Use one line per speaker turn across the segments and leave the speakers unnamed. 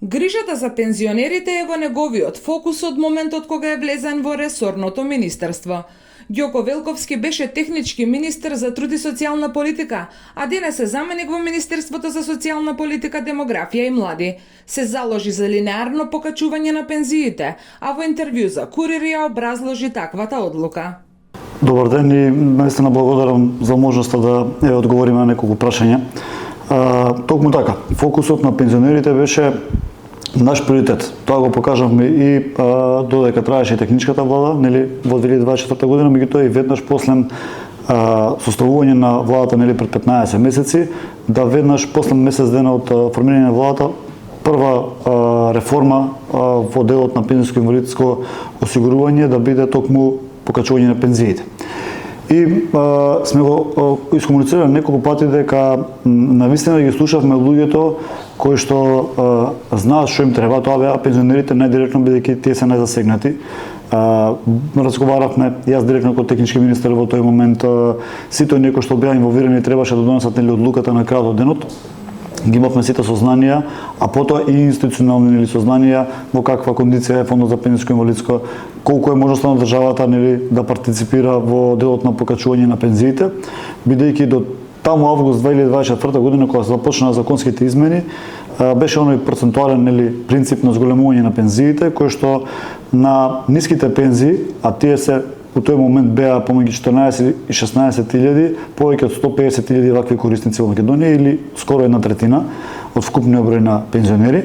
Грижата за пензионерите е во неговиот фокус од моментот кога е влезен во ресорното министерство. Ѓоко Велковски беше технички министер за труд и социјална политика, а денес е заменик во Министерството за социјална политика, демографија и млади. Се заложи за линеарно покачување на пензиите, а во интервју за Курир ја образложи таквата одлука.
Добар ден и наистина благодарам за можноста да одговориме на неколку прашања. Токму така, фокусот на пензионерите беше наш приоритет. Тоа го покажавме и додека траеше техничката влада, нели, во 2024 година, меѓутоа и веднаш после составување на владата, нели, пред 15 месеци, да веднаш после месец дена од формирање на владата, прва реформа во делот на пензионско инвалидско осигурување да биде токму покачување на пензиите. И сме го искомуницирали неколку пати дека навистина ги слушавме луѓето кои што знаат што им треба, тоа беа пензионерите најдиректно, бидејќи тие се најзасегнати. Разговаравме, јас директно како технички министер во тој момент, сите оние кои што беа инволвирани требаше да донесат нели одлуката на крајот од денот. Ги имавме сите сознанија, а потоа и институционални нели сознанија во каква кондиција е фондот за пензионско инвалидско, колку е можноста на државата нели да партиципира во делот на покачување на пензиите, бидејќи до таму август 2024 година кога започнаа законските измени, беше оној процентуален нели принцип на зголемување на пензиите, кој што на ниските пензии, а тие се во тој момент беа помеѓу 14 и 16 илјади, повеќе од 150 илјади вакви корисници во Македонија или скоро една третина од вкупниот број на пензионери,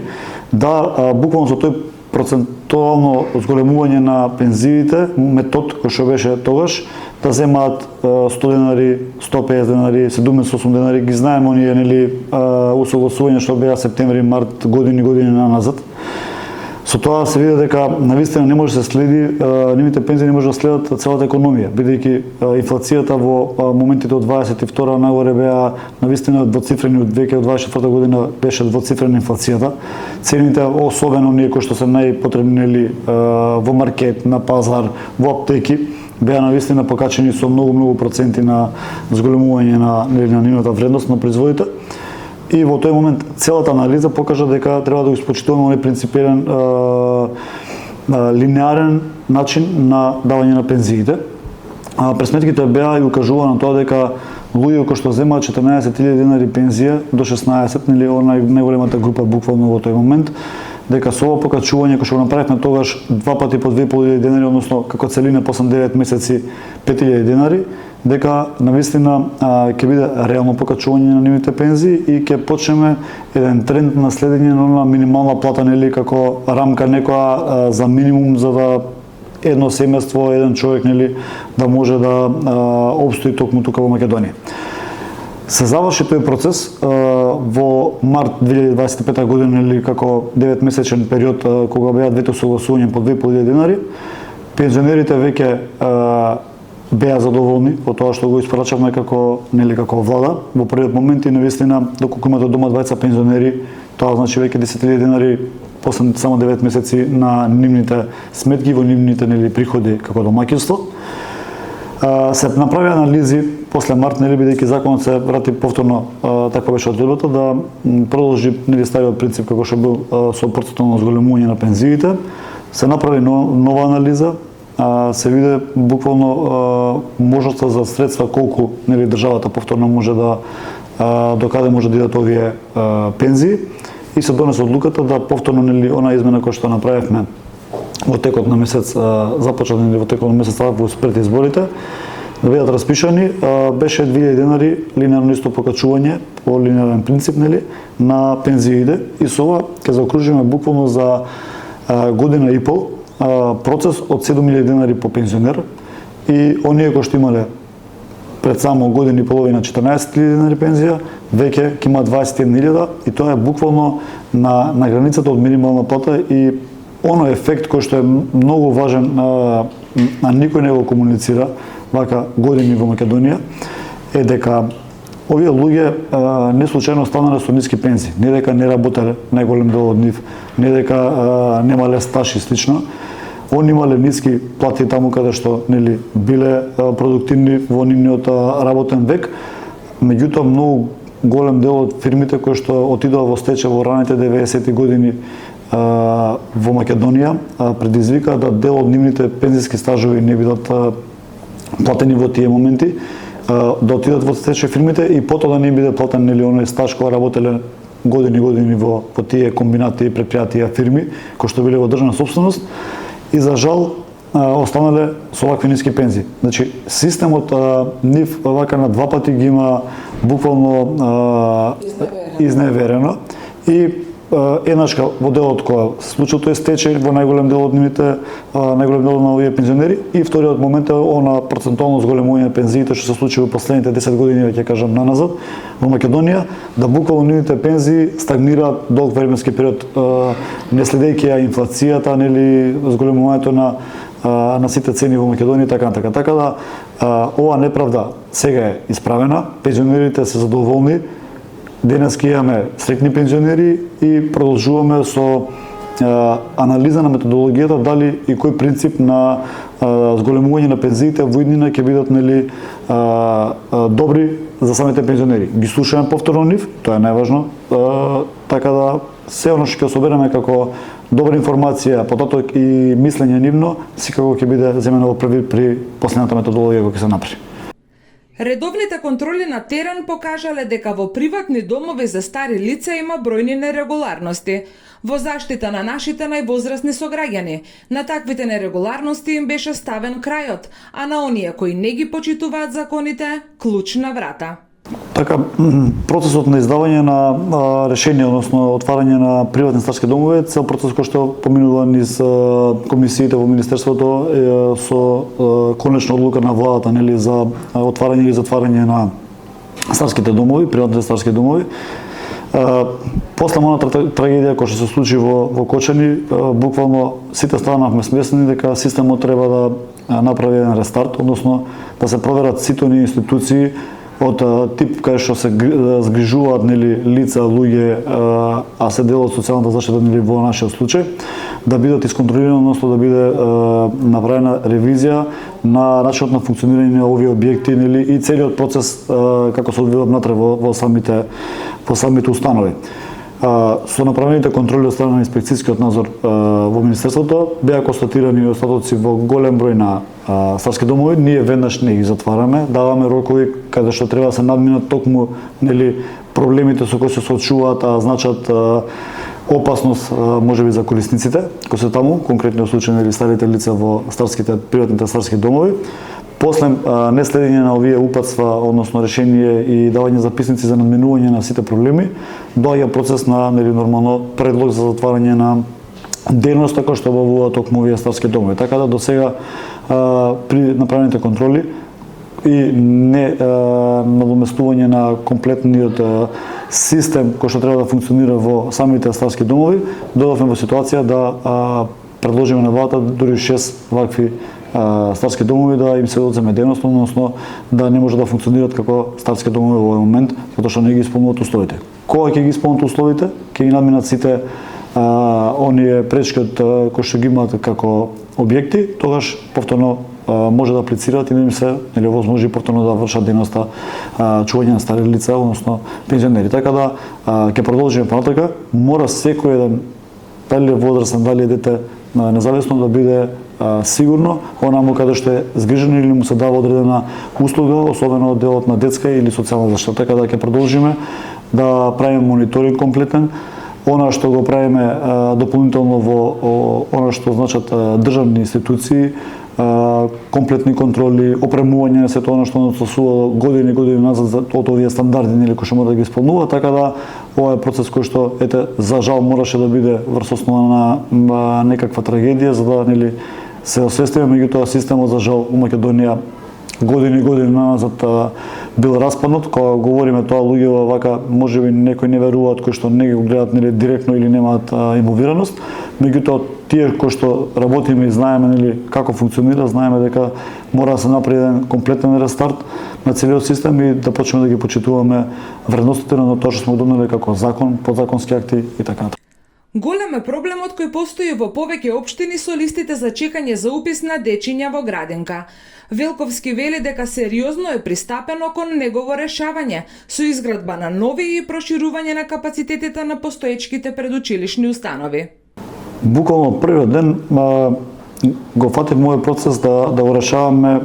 да буквално со тој процентуално зголемување на пензиите, метод кој што беше тогаш, да земаат 100 денари, 150 денари, 78 денари, ги знаеме оние нели усогласувања што беа септември, март, години назад. Со тоа се види дека навистина не може да се следи, нивните пензии не може да следат целата економија, бидејќи инфлацијата во моментите од 22 нагоре беа навистина двоцифрени, веќе од 24 година беше двоцифрена инфлацијата. Цените, особено оние кои што се најпотребни нели во маркет, на пазар, во аптеки, беа навистина покачени со многу проценти на зголемување на нивната вредност на производите. И во тој момент целата анализа покажа дека треба да го испочитуваме оној принципиелен линеарен начин на давање на пензиите. Пресметките беа и укажува на тоа дека луѓе кои што земаат 14.000 денари пензија до 16, нели најголемата група буквално во тој момент, дека со ова покачување кој што го направивме тогаш два пати по 2.500 денари, односно како целина после 9 месеци 5.000 денари, дека навистина ќе биде реално покачување на нивните пензии и ќе почнеме еден тренд на следење на минимална плата, нели, како рамка некоја за минимум за да едно семејство, еден човек, нели, да може да опстои токму тука во Македонија. Се заврши тој процес во март 2025 година, нели, како 9-месечен период кога беа двете согласувања по 2.500 денари. Пензионерите веќе беа задоволни од тоа што го испрачавме како влада. Во првиот момент и навистина доколку имате дома двајца пензионери, тоа значи веќе 10.000 денари после само 9 месеци на нивните сметки во нивните приходи како домаќинство. Се направи анализи после март, бидејќи законот се врати повторно, така беше одредбата, да продолжи стариот принцип како што бил со процентуално зголемување на пензиите. Се направи нова анализа, се виде буквално можноста за средства колку државата повторно може да докаде може да идат овие пензии и се донесе одлуката да повторно она измена која што направивме во текот на месец, започнати во текот на месец август пред изборите, да бидат распишани, беше 2.000 денари линеарно исто покачување по линеарен принцип на пензиите и со ова ќе заокружиме буквално за година и пол процес од 7.000 денари по пензионер и оние кои што имале пред само година и половина 14.000 денари пензија, веќе ќе има 21.000 и тоа е буквално на границата од минимална плата и оној ефект кој што е многу важен, а никој не го комуницира вака години во Македонија, е дека овие луѓе не случајно останале со ниски пензии, не дека не работеле најголем дел од нив, не дека немале стаж и слично. Они имале ниски плати таму каде што биле продуктивни во нивниот работен век, меѓутоа многу голем дел од фирмите кои што отидоа во стечај во раните 90-ти години во Македонија предизвика да дел од нивните пензиски стажови не бидат платени во тие моменти, да отидат во стечај фирмите и потоа да не биде платен оној стаж кога работеле години во тие комбинати, предпријатија, фирми кои што биле во државна сопственост и за жал останале со вакви ниски пензии. Значи системот нив вака на два пати ги има буквално изневерено и еднашка во делот која се случил тој стечај во најголем дел од нивните најголем дел на овие пензионери и вториот момент е она процентуално зголемување на пензиите што се случи во последните 10 години, ќе кажам наназад во Македонија, да буквално нивните пензии стагнираат долг временски период, не следејќи ја инфлацијата, нели зголемувањето на сите цени во Македонија така. Така да ова неправда сега е исправена, пензионерите се задоволни. Денеска имаме среќни пензионери и продолжуваме со анализа на методологијата дали и кој принцип на зголемување на пензиите во иднина ќе бидат добри за самите пензионери. Ги слушаме повторно нив, тоа е најважно, така да се оно што ќе собереме како добра информација, потаток и мислење нивно, секако ќе биде земено во први при последната методологија која ќе се направи.
Редовните контроли на терен покажале дека во приватни домови за стари лица има бројни нерегуларности. Во заштита на нашите највозрасни сограѓани, на таквите нерегуларности им беше ставен крајот, а на оние кои не ги почитуваат законите, клуч на врата.
Така, процесот на издавање на решение, односно отварање на приватни старски домови, цел процес кој што поминува низ комисиите во Министерството со конечна одлука на владата, нели, за отварање и затварање на старските домови, приватните старски домови. После моната трагедија која што се случи во Кочани, буквално сите станавме свесни дека системот треба да направи еден рестарт, односно да се проверат сите оние институции од тип кај што се згрижуваат, нели, лица, луѓе, а се дел од социјалната заштита, нели, во нашиот случај, да бидат исконтролирани, односно да биде направена ревизија на начинот на функционирање на овие објекти, нели, и целиот процес како се одвива внатре во самите установи. Со направените контроли од страна на инспекцијскиот надзор во Министерството беа констатирани остатоци во голем број на старски домови. Ние веднаш не ги затвараме, даваме рокови каде што треба да се надминат токму, нели, проблемите со кои се соочуваат, значат опасност можеби за корисниците кои се таму, конкретниот случај, нели, старите лица во приватните старски домови. После неследење на овие упатства, односно решение и давање записници за надминување на сите проблеми, доаѓа процес на, нели, нормално предлог за затварање на дејност која што обавува токму овие старски домови. Така да до сега при направените контроли и не надоместување на комплетниот систем кој што треба да функционира во самите старски домови, додавме во ситуација да предложиме на владата дури 6 вакви старски домови да им се одземе дејност, односно да не може да функционираат како старски домови во овој момент, затоа што не ги исполнуваат условите. Кога ќе ги исполнат условите, ќе ги надминат сите оние пречки кои што ги имаат како објекти, тогаш повторно може да аплицираат и да им се, нели, овозможи повторно да вршат дејноста чување на стари лица, односно пензионери. Така да ќе продолжиме понатака, мора секој еден, дали е возрастен, дали е дете, независно да биде сигурно онаму каде што е згрижен или му се дава одредена услуга, особено делот на детска или социјална заштита. Така да ќе продолжиме да правиме мониторинг комплетен, она што го правиме дополнително во она што значат државни институции, комплетни контроли, опремување на сето она што насосува години назад од овие стандарди, нели, кои што мора да ги исполнува, така да ова е процес кој што, за жал мораше да биде врз основа на некаква трагедија, за да, нели, се освестиме. Меѓутоа системот за жал у Македонија години назад бил распаднат. Кога говориме тоа, луѓе вака можеби некои не веруваат, кои што не го гледаат, нели, директно или немаат инволвираност. Меѓутоа тие кои што работиме и знаеме, нели, како функционира, знаеме дека мора да се направи еден комплетен рестарт на целиот систем и да почнеме да ги почитуваме вредностите на тоа што сме донели како закон, подзаконски акти и така натаму.
Голем е проблемот кој постои во повеќе општини со листите за чекање за упис на дечиња во градинка. Велковски вели дека сериозно е пристапено кон негово решавање, со изградба на нови и проширување на капацитетите на постоечките предучилишни установи.
Буквално првиот ден го фатив мојот процес да го решаваме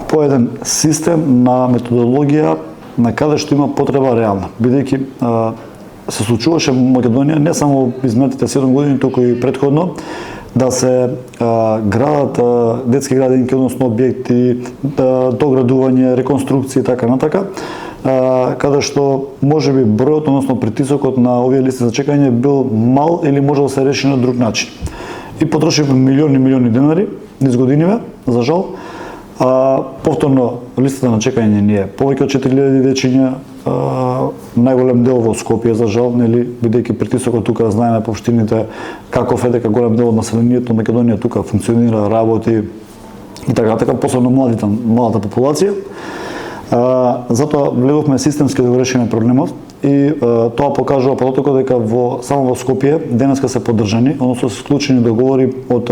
по еден систем на методологија на каде што има потреба реална, бидејќи се случуваше во Македонија не само изминатите 7 години, туку и претходно да се градат детски градинки, односно објекти, доградување, реконструкција и така натака, каде што можеби бројот, односно притисокот на овие листи за чекање бил мал или може да се реши на друг начин. И потрошивме милиони денари низ годиниве, за жал. Повторно листата на чекање ни е повеќе од 4000 дечиња, најголем дел во Скопје, за жал, нели, бидејќи притисокот тука знаеме по општините каков е, дека голем дел од населението на Македонија тука функционира, работи и така, посебно младата популација. Затоа влеговме системски да го решиме проблемот и тоа покажува податокот дека само во Скопје денеска се поддржани, односно се склучени договори од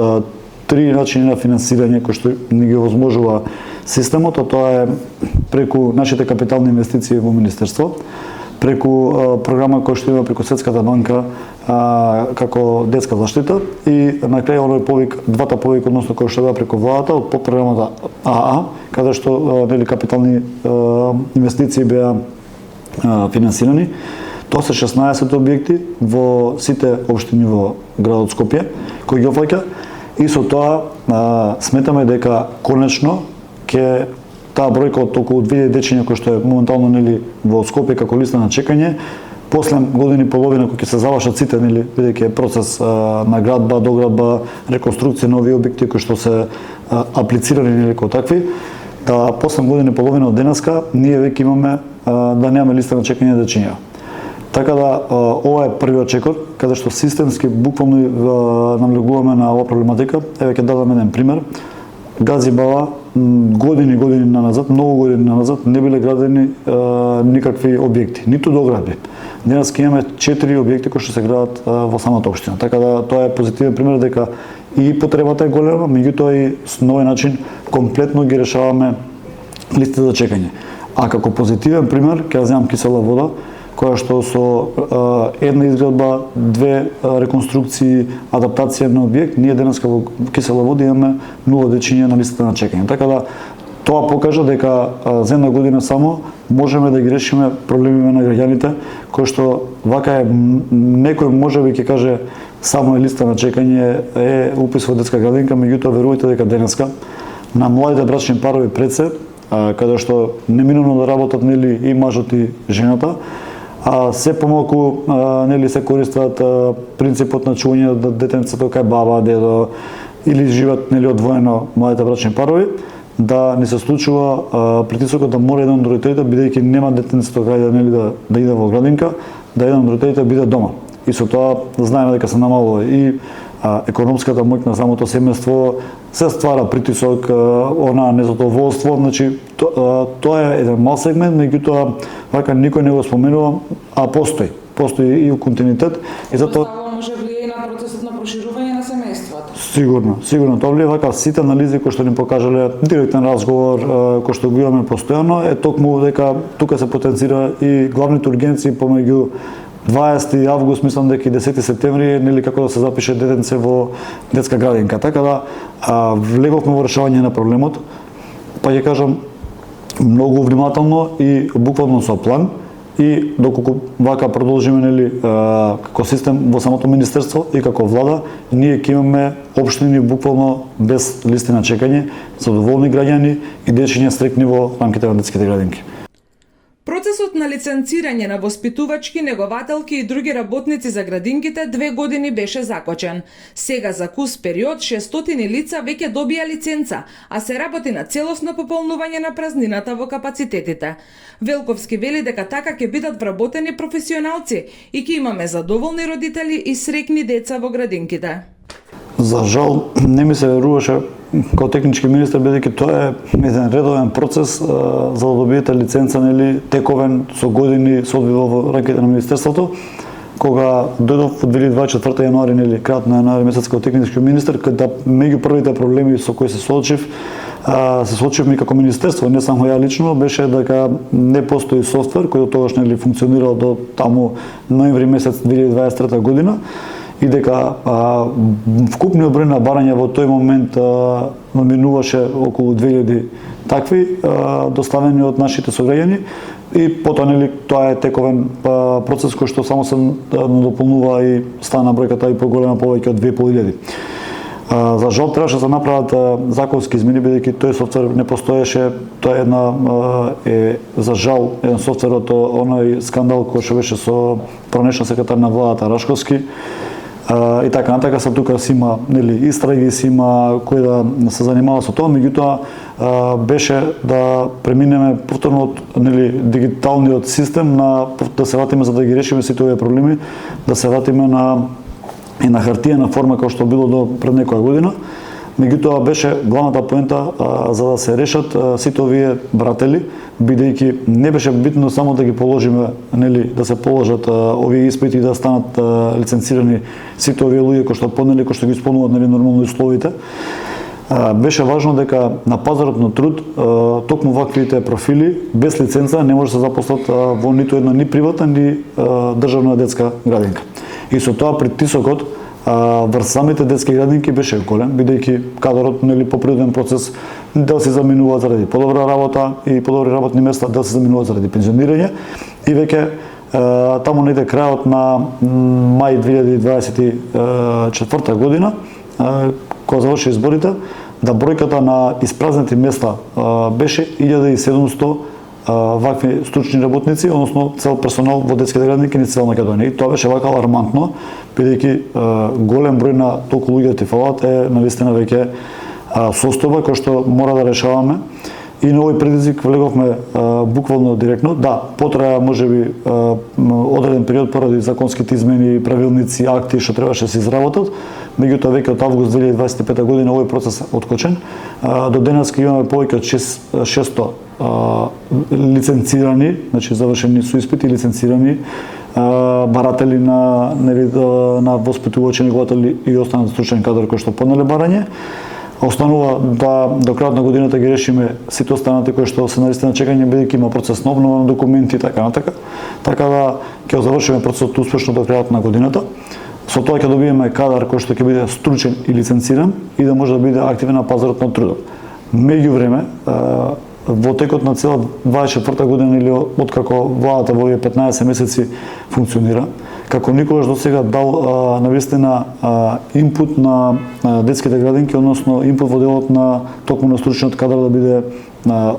3 начини на финансирање кои што ни ги овозможува системот, а тоа е преку нашите капитални инвестиции во Министерство, преку програма кој што има преку Светската банка како детска заштита и на крај оној повик, двата повик, односно кој што беа преку владата од подпрограмата АА, каде што нели капитални инвестиции беа финансирани. Тоа се 16 објекти во сите општини во градот Скопје кои ги опфаќа и со тоа сметаме дека конечно ќе таа бројка од околу 2000 дечиња кои што е моментално нели во Скопје како листа на чекање, после година и половина кога ќе се завршат сите нели бидејќи е процес на градба, доградба, реконструкција на овие објекти кои што се аплицирани нели како такви, да после година и половина од денеска ние веќе имаме да немаме листа на чекање дечиња. Така да ова е првиот чекор каде што системски буквално навлегуваме на оваа проблематика. Еве ќе дадам еден пример. Гази Бала години назад, многу години назад не биле градени никакви објекти, ниту доградби. Денес имаме 4 објекти кои што се градат во самата општина. Така да тоа е позитивен пример дека и потребата е голема, меѓутоа и на овој начин комплетно ги решаваме листите за чекање. А како позитивен пример ќе земам Кисела вода, која што со една изградба, 2 реконструкции, адаптација на објект, ние денеска во Кисела вода имаме 0 дечиња на листата на чекање. Така да тоа покажа дека за една година само можеме да ги решиме проблемите на граѓаните, кои што вака е некој можеби ќе каже само е листа на чекање, е упис во детска градинка, меѓутоа верувајте дека денеска на младите брачни парови пред се, каде што неминовно да работат нели и мажот и жената, се помалку нели се користат принципот на чување на детенцето кај баба, дедо или живеат нели одвоено младите брачни парови, да не се случува притисокот да мора еден од родителите, бидејќи нема детенцето кај нели да иде во градинка, да еден од родителите биде дома. И со тоа знаеме дека се намалува и економската моќ на самото семејство, се ствара притисок, она незадоволство, значи тоа е еден мал сегмент, меѓутоа вака никој не го споменува, а постои и у континуитет и затоа
може влијае на процесот на проширување на семејството.
Сигурно тоа влијае, вака сите анализи кои што ни покажале директен разговор кој што го имаме постојано е токму дека тука се потенцира и главните ургенции помеѓу 20 август, мислам дека и 10 септември, нели како да се запише детенце во детска градинка. Така да влеговме во решавање на проблемот, па ќе кажам многу внимателно и буквално со план и доколку вака продолжиме нели како систем во самото министерство и како влада, ние ќе имаме општини буквално без листи на чекање, задоволни граѓани и дечиња стрекни во рамките на детските градинки.
Процесот на лиценцирање на воспитувачки, негователки и други работници за градинките 2 години беше закочен. Сега за кус период 600 лица веќе добија лиценца, а се работи на целосно пополнување на празнината во капацитетите. Велковски вели дека така ќе бидат вработени професионалци и ќе имаме задоволни родители и среќни деца во градинките.
За жал, не ми се веруваше како технички министер, бидејќи тоа е еден редовен процес за да добиете лиценца, нели, тековен со години се одвива во рамките на министерството. Кога дојдов во 2024 јануари, нели, крајот на јануари месец како технички министер, кога меѓу првите проблеми со кои се соочивме и како министерство, не само ја лично, беше дека не постои софтвер кој до тогаш нели функционирал до таму ноември месец 2023 година. и дека вкупниот број на барања во тој момент номинуваше околу 2000 такви доставени од нашите сограѓани и потоа нели тоа е тековен процес кој што само се дополнува и стана бројката и поголема повеќе од 2500. За жал требаше да се направат законски измени бидејќи тој софтвер не постоеше. Тоа е за жал еден софтвер од оној скандал кој што беше со пронешен секретар на владата Рашковски. И така натака се тука си има нели истраги, си има кој да се занимава со тоа, меѓутоа беше да преминеме повторно од нели дигиталниот систем на да се вратиме за да ги решиме сите овие проблеми, да се вратиме на хартиена форма како што било до пред некоја година. Меѓутоа беше главната поента за да се решат сите овие братели, бидејќи не беше битно само да ги положиме, нели да се положат овие испити и да станат лиценцирани сите овие луѓе кои што поднели, кои што ги исполнуваат нели нормално условите. Беше важно дека на пазарот на труд токму ваквите профили без лиценца не може да се запослат во ниту една ни приватна ни државна детска градинка. И со тоа притисокот врз самите детски градинки беше голем, бидејќи кадрот нели по природен процес дел се заменува заради подобра работа и подобри работни места, дел се заменува заради пензионирање и веќе таму негде крајот на мај 2024 година кога заврши изборите, да бројката на испразнети места беше 1700 вакви стручни работници, односно цел персонал во детските градинки низ цела Македонија. И тоа беше вака алармантно, бидејќи голем број на толку луѓе ти фалат е навистина веќе состојба која што мора да решаваме. И на овој предизвик влеговме буквално директно. Да, потраја можеби одреден период поради законските измени, правилници, акти што требаше да се изработат, меѓутоа веќе од август 2025 година овој процес е откочен. До денеска имаме повеќе од 600 лиценцирани, значи завршени со испити, лиценцирани баратели на воспитувачи, негователи и останат стручен кадар кој што поднеле барање. Останува да до крајот на годината ги решиме сите останати кои што се на листа на чекање, бидејќи има процес на обнова на документи и така натака. Така да ќе завршиме процесот успешно до крајот на годината. Со тоа ќе добиеме кадар кој што ќе биде стручен и лиценциран и да може да биде активен на пазарот на трудот. Меѓувреме, во текот на цела 24 година или откако владата во овие 15 месеци функционира, како никогаш досега дал навистина инпут на детските градинки, односно инпут во делот на токму на стручниот кадар да биде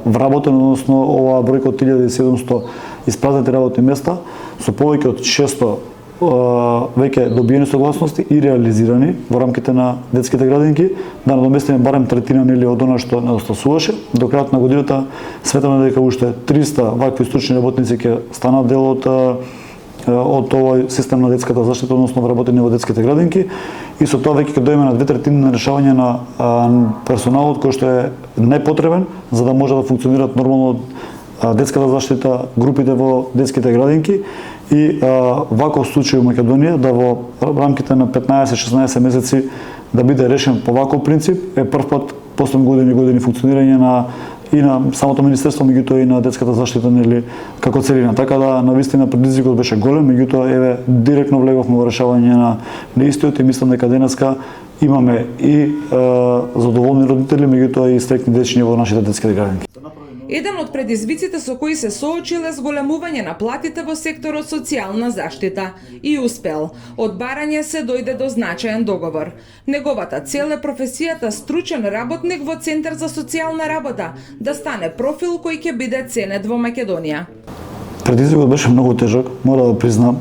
вработен, односно оваа бројка од 1700 испразнети работни места со повеќе од 600 веќе добиени согласности и реализирани во рамките на детските градинки, да надоместиме барем третина нели од она што недостасуваше. До крајот на годината сметаме дека уште 300 вакви стручни работници ќе станат дел од овој систем на детската заштита, односно вработени во детските градинки, и со тоа веќе ќе дојме на 2/3 на решавање на персоналот кој што е непотребен за да може да функционираат нормално детската заштита, групите во детските градинки. И ваков случај во Македонија да во рамките на 15-16 месеци да биде решен по ваков принцип е прв пат после години функционирање и на самото министерство, меѓутоа и на детската заштита нели како целина. Така да навистина предизвикот беше голем, меѓутоа еве директно влеговме во решавање на истиот и мислам дека денеска имаме и задоволни родители, меѓутоа и стрекни дечиња во нашите детски градинки.
Еден од предизвиците со кои се соочил е зголемување на платите во секторот социјална заштита и успел. Од барање се дојде до значаен договор. Неговата цел е професијата стручен работник во Центар за социјална работа да стане профил кој ќе биде ценет во Македонија.
Предизвикот беше многу тежок, мора да признам.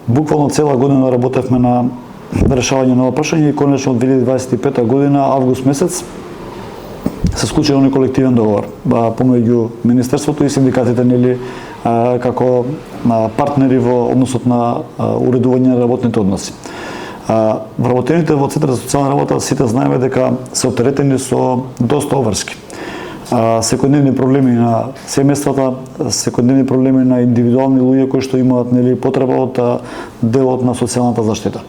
Буквално цела година работевме на решавање на ова прашање и конечно од 2025 година август месец се склучи оној колективен договор помеѓу министерството и синдикатите нели како партнери во односот на уредување на работните односи. Вработените во Центар за социјална работа сите знаеме дека се оптеретени со доста обврски. Секојдневни проблеми на семејствата, секојдневни проблеми на индивидуални луѓе кои што имаат нели потреба од делот на социјалната заштита.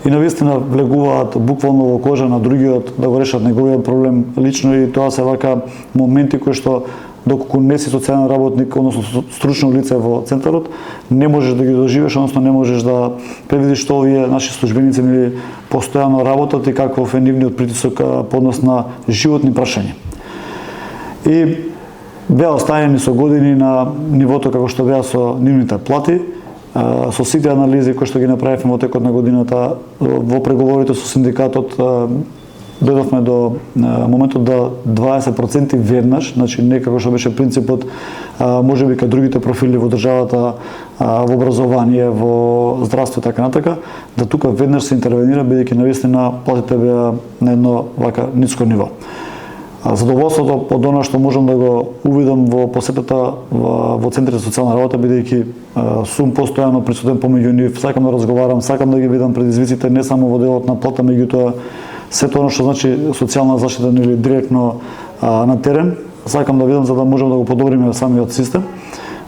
И навистина влегуваат буквално во кожа на другиот да го решат неговиот проблем лично, и тоа се вака моменти кои што доколку не си социјален работник, односно стручно лице во центарот, не можеш да ги доживееш, односно не можеш да предвидиш што овие наши службеници нели постојано работат и каков е нивниот притисок по однос на животни прашања. И беа оставени со години на нивото како што беа со нивните плати, со сите анализи кои што ги направивме во текот на годината, во преговорите со синдикатот дојдовме до моментот да 20% веднаш, значи не како што беше принципот, можеби кај другите профили во државата, во образование, во здравство и така натака, да тука веднаш се интервенира, бидејќи навистина платите беа на едно вака ниско ниво. Задоволството од она што можам да го увидам во посетата во центрите за социјална работа, бидејќи сум постојано присутен помеѓу нив, сакам да разговарам, сакам да ги видам предизвиците не само во делот на плата, меѓутоа сето оно што значи социјална заштита или директно на терен, сакам да видам за да можеме да го подобриме самиот систем.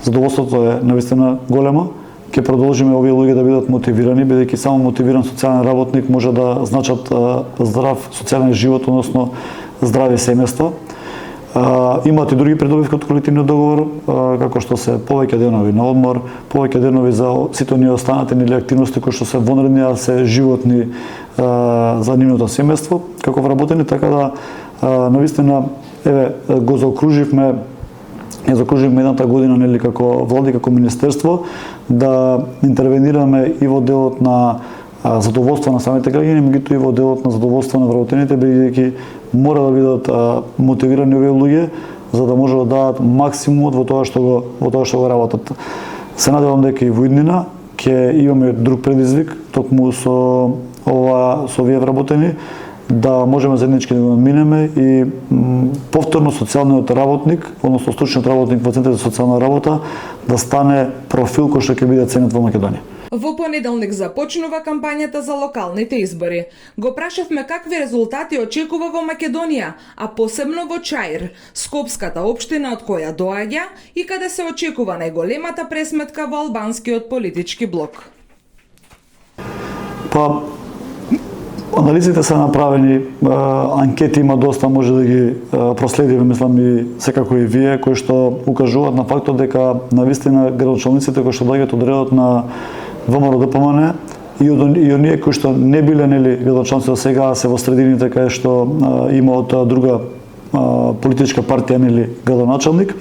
Задоволството е навистина големо. Ќе продолжиме овие луѓе да бидат мотивирани, бидејќи само мотивиран социјален работник може да значат здрав социјален живот, односно здрави семејства. Имаат и други придобивки од колективниот договор, како што се повеќе денови на одмор, повеќе денови за сите оние останатени или активности кои што се вонредни, а се животни за нивното семејство, како вработени, така да навистина еве го заокруживме едната година нели како влади, како министерство, да интервенираме и во делот на задоволство на самите граѓани, меѓутоа и во делот на задоволство на вработените, бидејќи мора да бидат мотивирани овие луѓе за да може да дадат максимумот во тоа што го работат. Се надевам дека и во иднина ќе имаме друг предизвик токму со овие вработени, да можеме заеднички да го минеме и повторно социјалниот работник, односно стручниот работник во центарот за социјална работа да стане профил кој што ќе биде ценет во Македонија.
Во понеделник започнува кампањата за локалните избори. Го прашавме какви резултати очекува во Македонија, а посебно во Чаир, Скопската општина од која доаѓа и каде се очекува најголемата пресметка во албанскиот политички блок.
Анализите се направени, анкети има доста, може да ги проследиме, мислам и секако и вие, кои што укажуваат на фактот дека навистина градоначалниците кои што доаѓаат од редот на ВМРО-ДПМН и оние кои што не биле нели градоначалници до сега, се во средините кај што има од друга политичка партија нели градоначалник,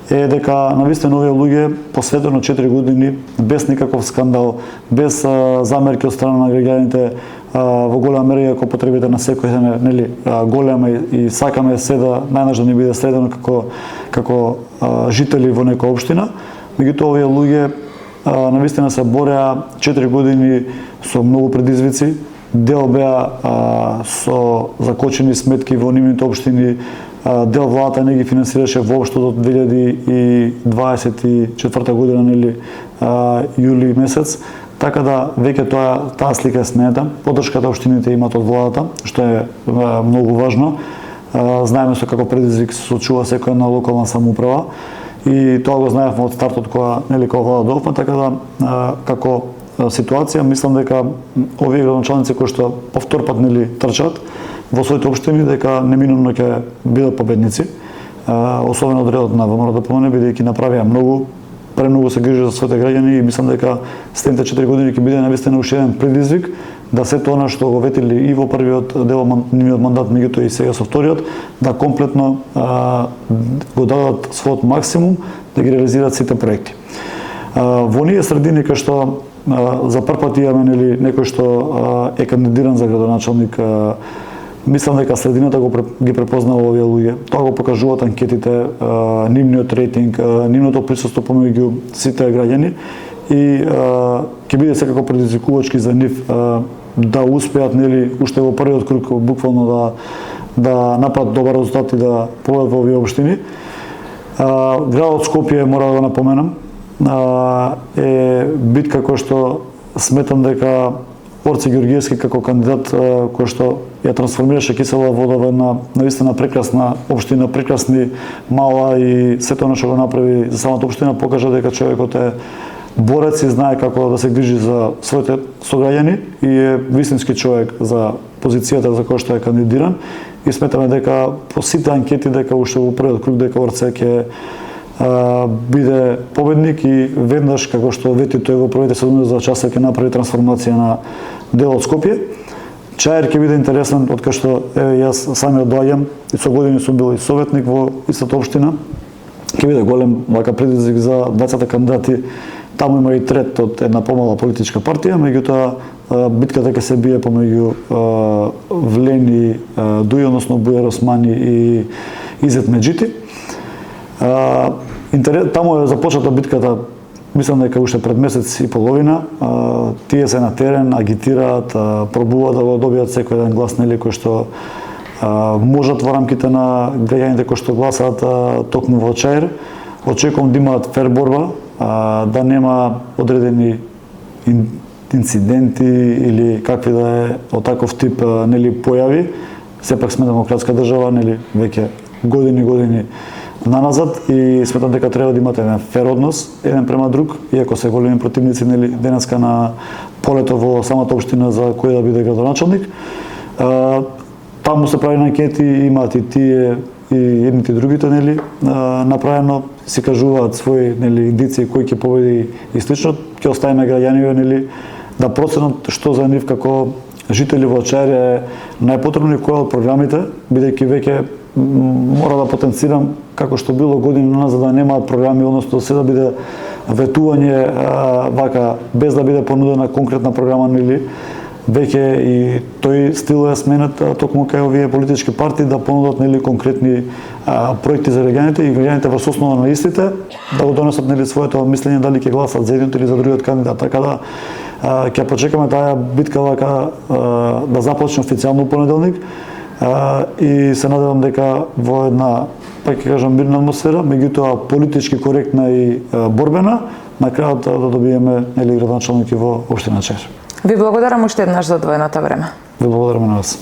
е дека навистина овие луѓе посветено 4 години без никаков скандал, без замерки од страна на граѓаните, во голема мера ако потребите на секој ден нели голема и сакаме се да најнаш да ни биде следено како жители во некоја општина, меѓутоа овие луѓе навистина се бореа 4 години со многу предизвици, дел беа со закочени сметки во нивните општини, дел владата не ги финансираше воопшто до 2024 година нели јули месец. Така да веќе таа слика е сменета. Поддршката општините имаат од владата, што е многу важно. Знаеме со како предизвик се соочува секоја една локална самоуправа и тоа го знаевме од стартот кога нели како влада дојдовме, така да како ситуација мислам дека овие градоначалници кои што повтор пат нели трчат во своите општини дека неминуно ќе бидат победници, особено од редот на ВМРО-ДПМН, бидејќи направија премногу се грижи за своите граѓани и мислам дека следните 4 години ќе биде навистина уште еден предизвик да сето она што го ветили и во првиот дел нивниот мандат, меѓутоа и сега со вториот, да комплетно го дадат својот максимум да ги реализираат сите проекти. Во оние средини кај што за прв пат имаме нели некој што е кандидиран за градоначалник, мислам дека средината ги препознава овие луѓе. Тоа го покажуваат анкетите, нивниот рейтинг, нивното присуство помеѓу сите граѓани и ќе биде секако предизвикувачки за нив да успеат нели уште во првиот круг буквално да направат добар резултат и да победат во овие општини. Градот Скопје, мора да го напоменам, е битка која што сметам дека Орце Георгиевски како кандидат кој што ја трансформираше Кисела вода во една навистина прекрасна општина, прекрасни мала и сето она што го направи за самата општина покажа дека човекот е борец и знае како да се грижи за своите сограѓани и е вистински човек за позицијата за која што е кандидиран и сметаме дека по сите анкети дека уште во првиот круг дека Орце ќе биде победник и веднаш, како што вети тој во првите 72 часа, ќе направи трансформација на делот Скопје. Чаир ќе биде интересен, откако што јас самиот доаѓам и со години сум бил и советник во истата општина. Ќе биде голем вака предизвик за двајцата кандидати. Таму има и трет од една помала политичка партија, меѓутоа битката ќе се бие помеѓу Влени Дуј, односно Бујар Османи и Изет Меджити. Таму е започната битката, мислам дека уште пред месец и половина. Тие се на терен, агитираат, пробуваат да го добијат секој еден глас, нели, кој што можат во рамките на граѓаните кои што гласаат токму во Чаир. Очекувам да имаат фер борба, да нема одредени инциденти или какви да е од таков тип, нели, појави. Сепак сме демократска држава, нели, веќе години наназад и сметам дека треба да имате еден фер однос еден према друг, иако се големи противници, нели, денеска на полето во самата општина за кој да биде градоначалник. Таму се прави анкети, имаат и тие и едните и другите, нели, направено, си кажуваат своји, нели, индици кој ќе победи и слично. Ќе оставиме граѓаниве, нели, да проценат што за нив како жители во Чаир е најпотребно и кој од програмите, бидејќи веќе мора да потенцирам како што било години назад да немаат програми, односно се да биде ветување вака без да биде понудена конкретна програма, нели, веќе и тој стил е сменет токму кај овие политички партии да понудат, нели, конкретни проекти за граѓаните и граѓаните во основа на истите да го донесат, нели, своето мислење дали ќе гласат за едниот или за другиот кандидат. Така да ќе почекаме таа битка вака да започне официјално понеделник. И се надевам дека во една, пак ќе кажам, мирна атмосфера, меѓутоа политички коректна и борбена, на крајот да добиеме, нели, градоначалник во општина Чаир.
Ви благодарам уште еднаш за одвоеното време.
Ви благодарам на вас.